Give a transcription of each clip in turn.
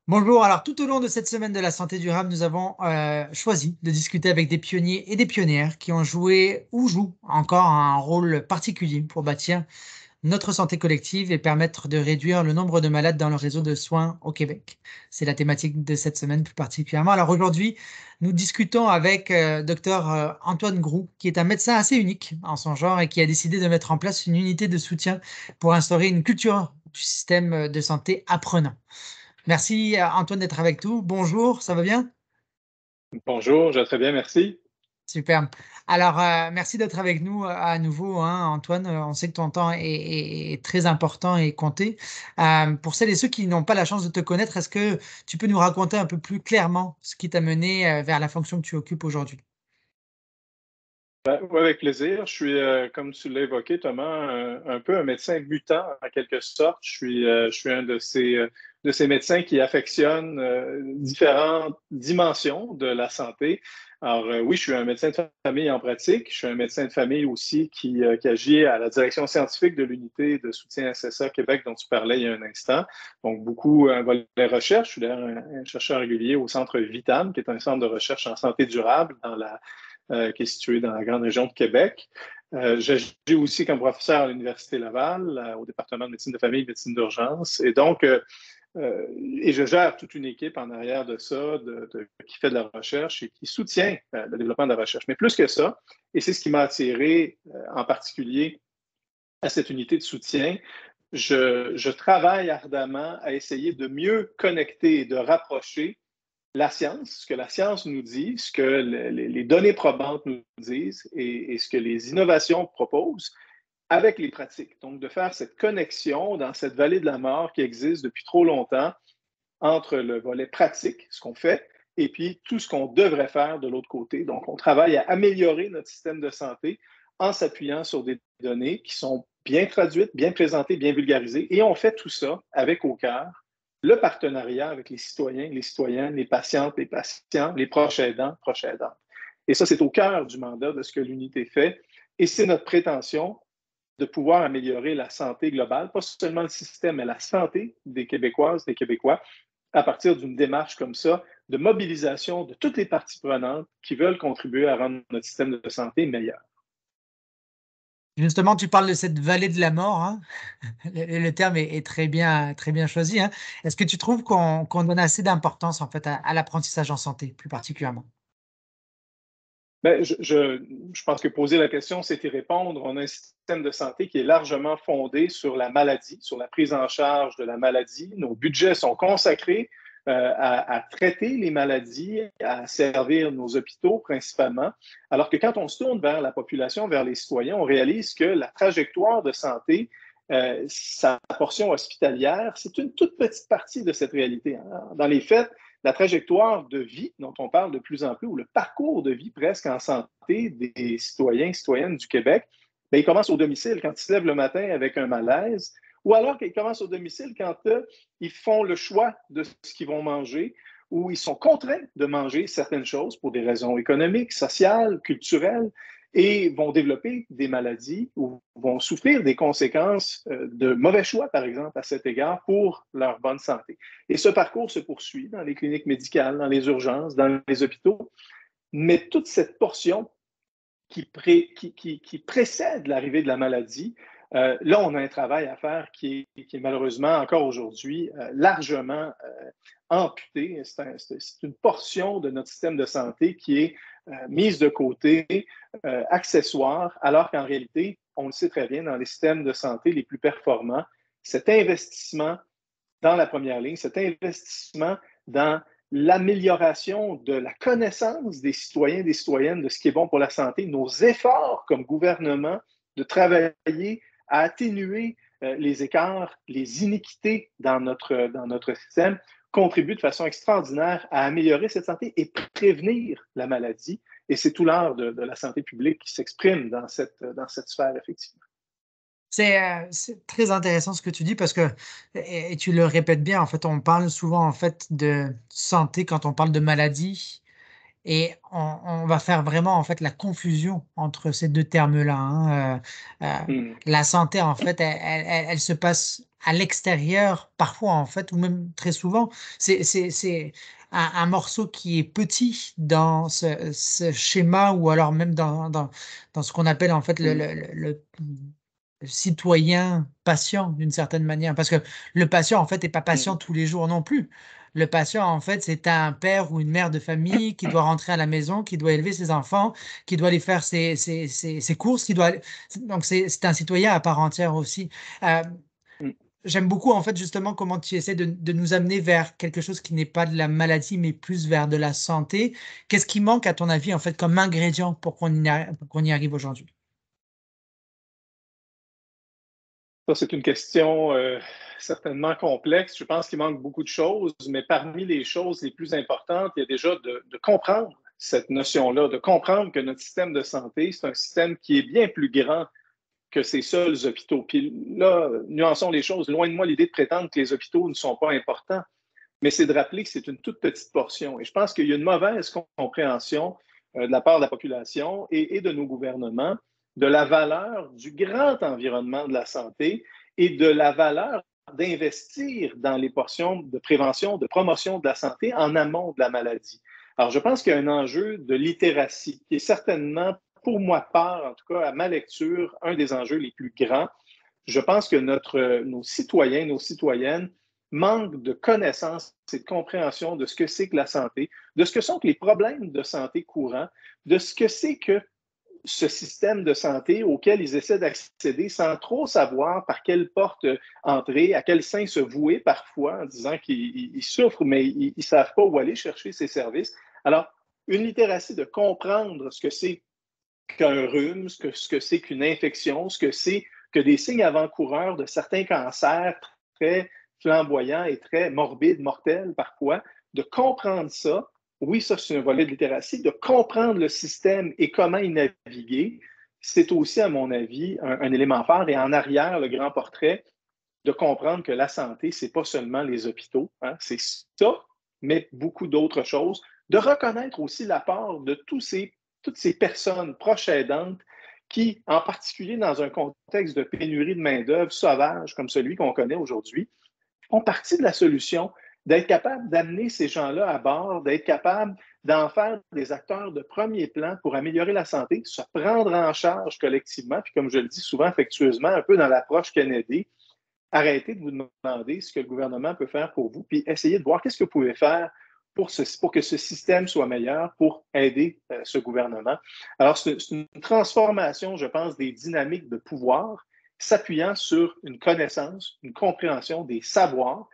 Bonjour, alors tout au long de cette semaine de la santé durable, nous avons choisi de discuter avec des pionniers et des pionnières qui ont joué ou jouent encore un rôle particulier pour bâtir notre santé collective et permettre de réduire le nombre de malades dans le réseau de soins au Québec. C'est la thématique de cette semaine plus particulièrement. Alors aujourd'hui, nous discutons avec Dr Antoine Groux, qui est un médecin assez unique en son genre et qui a décidé de mettre en place une unité de soutien pour instaurer une culture du système de santé apprenant. Merci Antoine d'être avec nous. Bonjour, ça va bien? Bonjour, je vais très bien, merci. Super. Alors, merci d'être avec nous à nouveau, hein, Antoine. On sait que ton temps est très important et compté. Pour celles et ceux qui n'ont pas la chance de te connaître, est-ce que tu peux nous raconter un peu plus clairement ce qui t'a mené vers la fonction que tu occupes aujourd'hui? Oui, avec plaisir. Je suis, comme tu l'as évoqué, Thomas, un peu un médecin mutant en quelque sorte. Je suis un de ces médecins qui affectionnent différentes dimensions de la santé. Alors, oui, je suis un médecin de famille en pratique. Je suis un médecin de famille aussi qui agit à la direction scientifique de l'unité de soutien SSA Québec dont tu parlais il y a un instant. Donc, beaucoup un volet recherche. Je suis d'ailleurs un chercheur régulier au Centre Vitam, qui est un centre de recherche en santé durable qui est situé dans la grande région de Québec. J'agis aussi comme professeur à l'Université Laval, au département de médecine de famille et médecine d'urgence. Et je gère toute une équipe en arrière de ça, qui fait de la recherche et qui soutient le développement de la recherche. Mais plus que ça, et c'est ce qui m'a attiré en particulier à cette unité de soutien, je travaille ardemment à essayer de mieux connecter et de rapprocher la science, ce que la science nous dit, ce que les données probantes nous disent et ce que les innovations proposent avec les pratiques. Donc, de faire cette connexion dans cette vallée de la mort qui existe depuis trop longtemps entre le volet pratique, ce qu'on fait, et puis tout ce qu'on devrait faire de l'autre côté. Donc, on travaille à améliorer notre système de santé en s'appuyant sur des données qui sont bien traduites, bien présentées, bien vulgarisées, et on fait tout ça avec au cœur le partenariat avec les citoyens, les citoyennes, les patientes, les patients, les proches aidants, proches aidantes. Et ça, c'est au cœur du mandat de ce que l'unité fait. Et c'est notre prétention de pouvoir améliorer la santé globale, pas seulement le système, mais la santé des Québécoises, des Québécois, à partir d'une démarche comme ça, de mobilisation de toutes les parties prenantes qui veulent contribuer à rendre notre système de santé meilleur. Justement, tu parles de cette vallée de la mort, hein. Le terme est très bien choisi, hein. Est-ce que tu trouves qu'on donne assez d'importance en fait à l'apprentissage en santé, plus particulièrement? Ben, je pense que poser la question, c'est y répondre. On a un système de santé qui est largement fondé sur la maladie, sur la prise en charge de la maladie. Nos budgets sont consacrés à traiter les maladies, à servir nos hôpitaux principalement. Alors que quand on se tourne vers la population, vers les citoyens, on réalise que la trajectoire de santé, sa portion hospitalière, c'est une toute petite partie de cette réalité, hein. Dans les faits, la trajectoire de vie dont on parle de plus en plus, ou le parcours de vie presque en santé des citoyens et citoyennes du Québec, bien, il commence au domicile quand ils se lèvent le matin avec un malaise, ou alors qu'ils commencent au domicile quand ils font le choix de ce qu'ils vont manger, ou ils sont contraints de manger certaines choses pour des raisons économiques, sociales, culturelles, et vont développer des maladies ou vont souffrir des conséquences de mauvais choix, par exemple, à cet égard, pour leur bonne santé. Et ce parcours se poursuit dans les cliniques médicales, dans les urgences, dans les hôpitaux, mais toute cette portion qui précède l'arrivée de la maladie, là, on a un travail à faire qui est malheureusement encore aujourd'hui largement amputé. C'est une portion de notre système de santé qui est mise de côté, accessoire, alors qu'en réalité, on le sait très bien, dans les systèmes de santé les plus performants, cet investissement dans la première ligne, cet investissement dans l'amélioration de la connaissance des citoyens et des citoyennes de ce qui est bon pour la santé, nos efforts comme gouvernement de travailler à atténuer les écarts, les iniquités dans notre système contribuent de façon extraordinaire à améliorer cette santé et prévenir la maladie. Et c'est tout l'art de la santé publique qui s'exprime dans cette sphère, effectivement. C'est très intéressant ce que tu dis parce que et tu le répètes bien, en fait, on parle souvent, en fait, de santé quand on parle de maladie et on va faire vraiment, en fait, la confusion entre ces 2 termes-là, hein, Hmm. la santé, en fait, elle se passe à l'extérieur, parfois en fait, ou même très souvent. C'est un morceau qui est petit dans ce schéma, ou alors même dans ce qu'on appelle en fait le citoyen patient d'une certaine manière. Parce que le patient en fait n'est pas patient tous les jours non plus. Le patient en fait, c'est un père ou une mère de famille qui doit rentrer à la maison, qui doit élever ses enfants, qui doit aller faire ses courses, donc c'est un citoyen à part entière aussi. Euh, J'aime beaucoup, en fait, justement, comment tu essaies de nous amener vers quelque chose qui n'est pas de la maladie, mais plus vers de la santé. Qu'est-ce qui manque, à ton avis, en fait, comme ingrédient pour qu'on y arrive aujourd'hui? Ça, c'est une question certainement complexe. Je pense qu'il manque beaucoup de choses, mais parmi les choses les plus importantes, il y a déjà de comprendre cette notion-là, de comprendre que notre système de santé, c'est un système qui est bien plus grand que ces seuls hôpitaux. Puis là, nuançons les choses. Loin de moi l'idée de prétendre que les hôpitaux ne sont pas importants, mais c'est de rappeler que c'est une toute petite portion. Et je pense qu'il y a une mauvaise compréhension de la part de la population et de nos gouvernements de la valeur du grand environnement de la santé et de la valeur d'investir dans les portions de prévention, de promotion de la santé en amont de la maladie. Alors, je pense qu'il y a un enjeu de littératie qui est certainement, pour moi part, en tout cas à ma lecture, un des enjeux les plus grands. Je pense que nos citoyens, nos citoyennes manquent de connaissances et de compréhension de ce que c'est que la santé, de ce que sont que les problèmes de santé courants, de ce que c'est que ce système de santé auquel ils essaient d'accéder sans trop savoir par quelle porte entrer, à quel sein se vouer parfois en disant qu'ils souffrent, mais ils ne savent pas où aller chercher ces services. Alors, une littératie de comprendre ce que c'est qu'un rhume, ce que c'est qu'une infection, ce que c'est que des signes avant-coureurs de certains cancers très flamboyants et très morbides, mortels parfois, de comprendre ça. Oui, ça, c'est un volet de littératie. De comprendre le système et comment y naviguer, c'est aussi, à mon avis, un élément fort. Et en arrière, le grand portrait, de comprendre que la santé, ce n'est pas seulement les hôpitaux, hein, c'est ça, mais beaucoup d'autres choses. De reconnaître aussi l'apport de toutes ces personnes proches aidantes qui, en particulier dans un contexte de pénurie de main-d'œuvre sauvage comme celui qu'on connaît aujourd'hui, font partie de la solution, d'être capable d'amener ces gens-là à bord, d'être capable d'en faire des acteurs de premier plan pour améliorer la santé, se prendre en charge collectivement, puis comme je le dis souvent affectueusement, un peu dans l'approche Kennedy, arrêtez de vous demander ce que le gouvernement peut faire pour vous, puis essayez de voir qu'est-ce que vous pouvez faire pour que ce système soit meilleur, pour aider ce gouvernement. Alors, c'est une transformation, je pense, des dynamiques de pouvoir, s'appuyant sur une connaissance, une compréhension des savoirs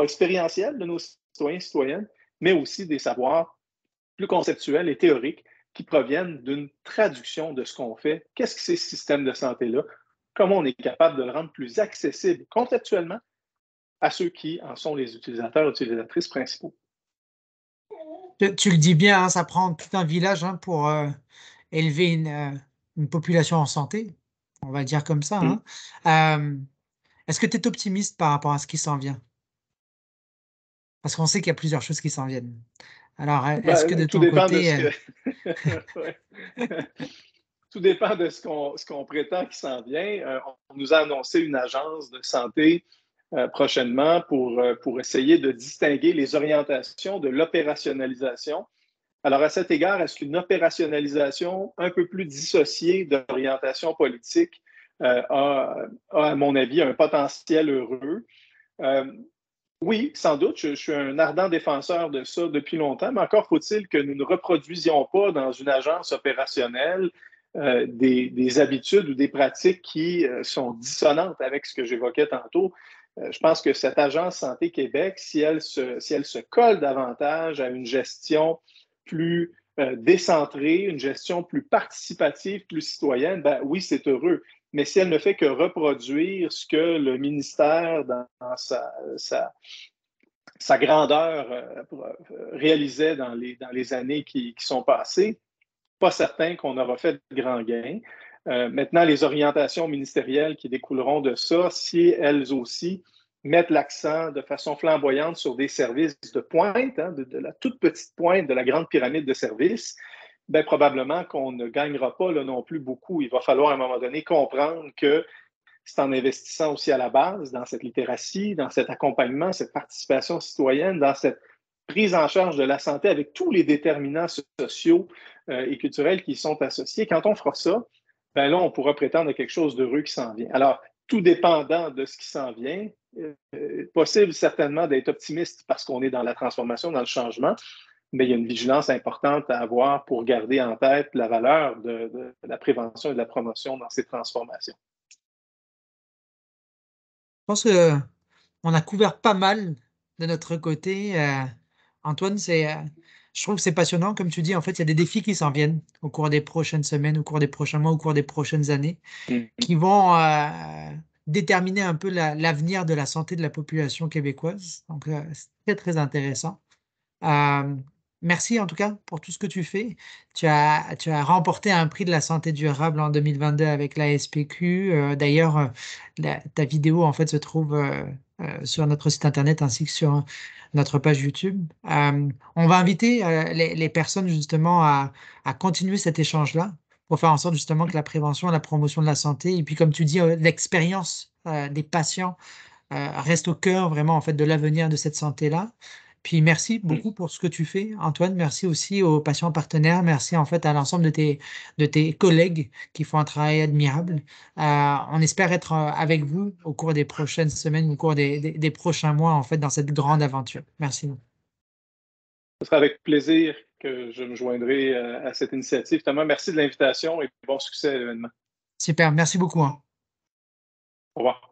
expérientiels de nos citoyens et citoyennes, mais aussi des savoirs plus conceptuels et théoriques qui proviennent d'une traduction de ce qu'on fait. Qu'est-ce que c'est ce système de santé-là? Comment on est capable de le rendre plus accessible conceptuellement à ceux qui en sont les utilisateurs et utilisatrices principaux. Tu le dis bien, hein, ça prend tout un village, hein, pour élever une population en santé, on va dire comme ça, Mm. hein. Est-ce que tu es optimiste par rapport à ce qui s'en vient? Parce qu'on sait qu'il y a plusieurs choses qui s'en viennent. Alors, est-ce que de Tout ton dépend de côté, ce que. Ouais. Tout dépend de ce qu'on prétend qui s'en vient. On nous a annoncé une agence de santé prochainement pour essayer de distinguer les orientations de l'opérationnalisation. Alors, à cet égard, est-ce qu'une opérationnalisation un peu plus dissociée de l'orientation politique à mon avis, un potentiel heureux? Euh, oui, sans doute, je suis un ardent défenseur de ça depuis longtemps, mais encore faut-il que nous ne reproduisions pas dans une agence opérationnelle des habitudes ou des pratiques qui sont dissonantes avec ce que j'évoquais tantôt. Je pense que cette agence Santé Québec, si elle se colle davantage à une gestion plus décentrée, une gestion plus participative, plus citoyenne, ben oui, c'est heureux. Mais si elle ne fait que reproduire ce que le ministère, dans sa grandeur réalisait dans les années qui sont passées, pas certain qu'on aura fait de grands gains. Maintenant, les orientations ministérielles qui découleront de ça, si elles aussi mettent l'accent de façon flamboyante sur des services de pointe, hein, de la toute petite pointe de la grande pyramide de services, bien, probablement qu'on ne gagnera pas là, non plus beaucoup. Il va falloir à un moment donné comprendre que c'est en investissant aussi à la base dans cette littératie, dans cet accompagnement, cette participation citoyenne, dans cette prise en charge de la santé avec tous les déterminants sociaux et culturels qui y sont associés. Quand on fera ça, ben là, on pourra prétendre à quelque chose d'heureux qui s'en vient. Alors, tout dépendant de ce qui s'en vient, possible certainement d'être optimiste parce qu'on est dans la transformation, dans le changement, mais il y a une vigilance importante à avoir pour garder en tête la valeur de la prévention et de la promotion dans ces transformations. Je pense qu'on a couvert pas mal de notre côté. Antoine, je trouve que c'est passionnant. Comme tu dis, en fait, il y a des défis qui s'en viennent au cours des prochaines semaines, au cours des prochains mois, au cours des prochaines années, Mm-hmm. qui vont déterminer un peu l'avenir de la santé de la population québécoise. Donc, c'est très, très intéressant. Euh, Merci en tout cas pour tout ce que tu fais. Tu as remporté un prix de la santé durable en 2022 avec la SPQ. D'ailleurs, ta vidéo en fait se trouve sur notre site internet ainsi que sur notre page YouTube. On va inviter les personnes justement à continuer cet échange-là pour faire en sorte justement que la prévention et la promotion de la santé, et puis comme tu dis, l'expérience des patients reste au cœur vraiment en fait de l'avenir de cette santé-là. Puis merci beaucoup pour ce que tu fais, Antoine. Merci aussi aux patients partenaires. Merci en fait à l'ensemble de tes collègues qui font un travail admirable. On espère être avec vous au cours des prochaines semaines, au cours des prochains mois en fait dans cette grande aventure. Merci. Ce sera avec plaisir que je me joindrai à cette initiative. Thomas, merci de l'invitation et bon succès à l'événement. Super, merci beaucoup, hein. Au revoir.